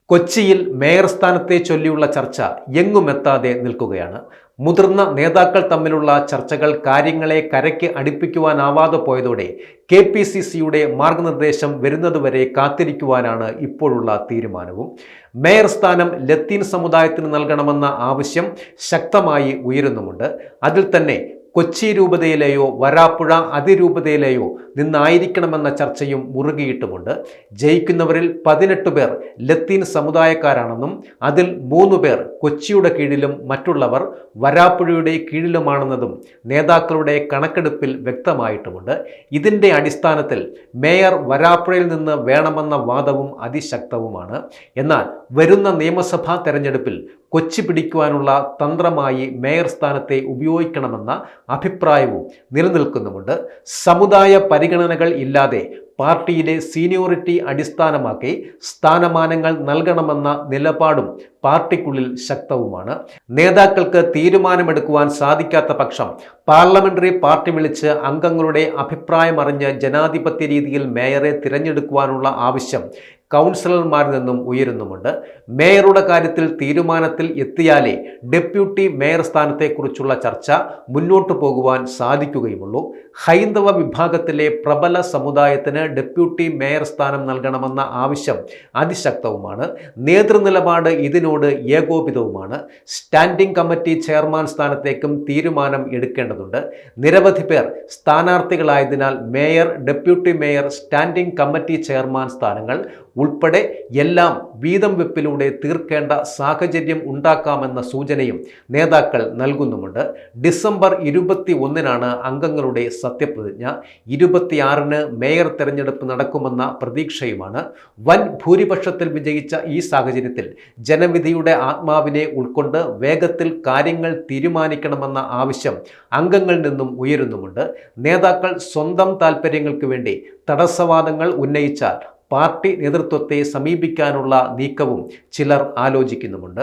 കൊച്ചിയിൽ മേയർ സ്ഥാനത്തെ ചൊല്ലിയുള്ള ചർച്ച എങ്ങുമെത്താതെ നിൽക്കുകയാണ്. മുതിർന്ന നേതാക്കൾ തമ്മിലുള്ള ചർച്ചകൾ കാര്യങ്ങളെ കരയ്ക്ക് അടുപ്പിക്കുവാനാവാതെ പോയതോടെ KPCCയുടെ മാർഗനിർദ്ദേശം വരുന്നതുവരെ കാത്തിരിക്കുവാനാണ് ഇപ്പോഴുള്ള തീരുമാനവും. മേയർ സ്ഥാനം ലത്തീൻ സമുദായത്തിന് നൽകണമെന്ന ആവശ്യം ശക്തമായി ഉയരുന്നുമുണ്ട്. അതിൽ തന്നെ കൊച്ചി രൂപതയിലെയോ വരാപ്പുഴ അതിരൂപതയിലെയോ നിന്നായിരിക്കണമെന്ന ചർച്ചയും മുറുകിയിട്ടുമുണ്ട്. ജയിക്കുന്നവരിൽ 18 പേർ ലത്തീൻ സമുദായക്കാരാണെന്നും അതിൽ 3 പേർ കൊച്ചിയുടെ കീഴിലും മറ്റുള്ളവർ വരാപ്പുഴയുടെ കീഴിലുമാണെന്നതും നേതാക്കളുടെ കണക്കെടുപ്പിൽ വ്യക്തമായിട്ടുമുണ്ട്. ഇതിൻ്റെ അടിസ്ഥാനത്തിൽ മേയർ വരാപ്പുഴയിൽ നിന്ന് വേണമെന്ന വാദവും അതിശക്തവുമാണ്. എന്നാൽ വരുന്ന നിയമസഭാ തെരഞ്ഞെടുപ്പിൽ കൊച്ചി പിടിക്കുവാനുള്ള തന്ത്രമായി മേയർ സ്ഥാനത്തെ ഉപയോഗിക്കണമെന്ന അഭിപ്രായവും നിലനിൽക്കുന്നുമുണ്ട്. സമുദായ പരിഗണനകൾ ഇല്ലാതെ പാർട്ടിയിലെ സീനിയോറിറ്റി അടിസ്ഥാനമാക്കി സ്ഥാനമാനങ്ങൾ നൽകണമെന്ന നിലപാടും പാർട്ടിക്കുള്ളിൽ ശക്തവുമാണ്. നേതാക്കൾക്ക് തീരുമാനമെടുക്കുവാൻ സാധിക്കാത്ത പക്ഷം പാർലമെന്ററി പാർട്ടി വിളിച്ച് അംഗങ്ങളുടെ അഭിപ്രായമറിഞ്ഞ് ജനാധിപത്യ രീതിയിൽ മേയറെ തിരഞ്ഞെടുക്കുവാനുള്ള ആവശ്യം കൗൺസിലർമാരിൽ നിന്നും ഉയരുന്നുമുണ്ട്. മേയറുടെ കാര്യത്തിൽ തീരുമാനത്തിൽ എത്തിയാലേ ഡെപ്യൂട്ടി മേയർ സ്ഥാനത്തെക്കുറിച്ചുള്ള ചർച്ച മുന്നോട്ടു പോകുവാൻ സാധിക്കുകയുമുള്ളൂ. ഹൈന്ദവ വിഭാഗത്തിലെ പ്രബല സമുദായത്തിന് ഡെപ്യൂട്ടി മേയർ സ്ഥാനം നൽകണമെന്ന ആവശ്യം അതിശക്തവുമാണ്. നേതൃനിലപാട് ഇതിനോട് ഏകോപിതവുമാണ്. സ്റ്റാൻഡിംഗ് കമ്മിറ്റി ചെയർമാൻ സ്ഥാനത്തേക്കും തീരുമാനം എടുക്കേണ്ടതുണ്ട്. നിരവധി പേർ സ്ഥാനാർത്ഥികളായതിനാൽ mayor, deputy mayor, standing committee chairman സ്ഥാനങ്ങൾ ഉൾപ്പെടെ എല്ലാം വീതം വെപ്പിലൂടെ തീർക്കേണ്ട സാഹചര്യം ഉണ്ടാക്കാമെന്ന സൂചനയും നേതാക്കൾ നൽകുന്നുമുണ്ട്. ഡിസംബർ 21-നാണ് അംഗങ്ങളുടെ സത്യപ്രതിജ്ഞ. 26-ന് മേയർ തെരഞ്ഞെടുപ്പ് നടക്കുമെന്ന പ്രതീക്ഷയുമാണ്. വൻ ഭൂരിപക്ഷത്തിൽ വിജയിച്ച ഈ സാഹചര്യത്തിൽ ജനവിധിയുടെ ആത്മാവിനെ ഉൾക്കൊണ്ട് വേഗത്തിൽ കാര്യങ്ങൾ തീരുമാനിക്കണമെന്ന ആവശ്യം അംഗങ്ങളിൽ നിന്നും ഉയരുന്നുമുണ്ട്. നേതാക്കൾ സ്വന്തം താൽപ്പര്യങ്ങൾക്ക് വേണ്ടി തടസ്സവാദങ്ങൾ ഉന്നയിച്ചാൽ പാർട്ടി നേതൃത്വത്തെ സമീപിക്കാനുള്ള നീക്കവും ചിലർ ആലോചിക്കുന്നുമുണ്ട്.